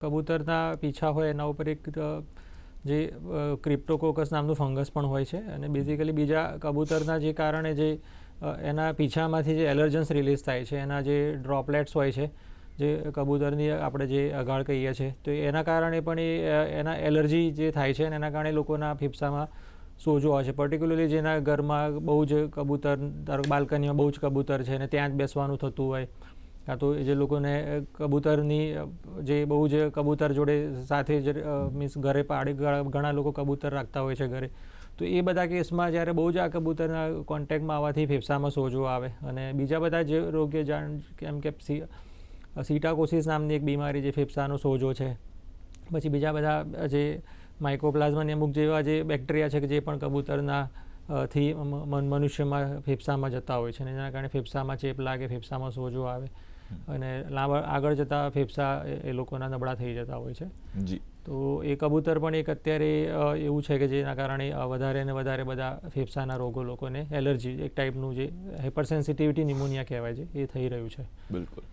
કબૂતરના પીછા હોય એના ઉપર એક જે ક્રિપ્ટોકોકસ નામનું ફંગસ પણ હોય છે અને બેઝિકલી બીજા કબૂતરના જે કારણે જે એના પીછામાંથી જે એલર્જન્સ રિલીઝ થાય છે, એના જે ડ્રોપલેટ્સ હોય છે, જે કબૂતરની આપણે જે અગાળ કહીએ છીએ, તો એના કારણે પણ એના એલર્જી જે થાય છે અને એના કારણે લોકોના ફેફસામાં સોજો હોય છે. પર્ટિક્યુલરલી જેના ઘરમાં બહુ જ કબૂતર, બાલ્કનીમાં બહુ જ કબૂતર છે અને ત્યાં જ બેસવાનું થતું હોય, કાં તો જે લોકોને કબૂતરની જે બહુ જ કબૂતર જોડે સાથે જ મીન્સ ઘરે ઘણા લોકો કબૂતર રાખતા હોય છે ઘરે, તો એ બધા કેસમાં જ્યારે બહુ જ આ કબૂતરના કોન્ટેક્ટમાં આવવાથી ફેફસામાં સોજો આવે. અને બીજા બધા જે રોગ્ય કેમ કે સીટાકોસિસ નામની એક બીમારી, જે ફેફસાનો સોજો છે, પછી બીજા બધા જે માઇકોપ્લાઝમાની અમુક જેવા જે બેક્ટેરિયા છે કે જે પણ કબૂતરના થી મનુષ્યમાં ફેફસામાં જતા હોય છે અને એના કારણે ફેફસામાં ચેપ લાગે, ફેફસામાં સોજો આવે અને આગળ જતાં ફેફસા એ લોકોના નબળા થઈ જતા હોય છે. જી. તો એ કબૂતર પણ એક અત્યારે એવું છે કે જેના કારણે વધારે ને વધારે બધા ફેફસાના રોગો, લોકોને એલર્જી, એક ટાઈપનું જે હાઇપર સેન્સિટિવિટી ન્યુમોનિયા કહેવાય છે, એ થઈ રહ્યું છે. બિલકુલ.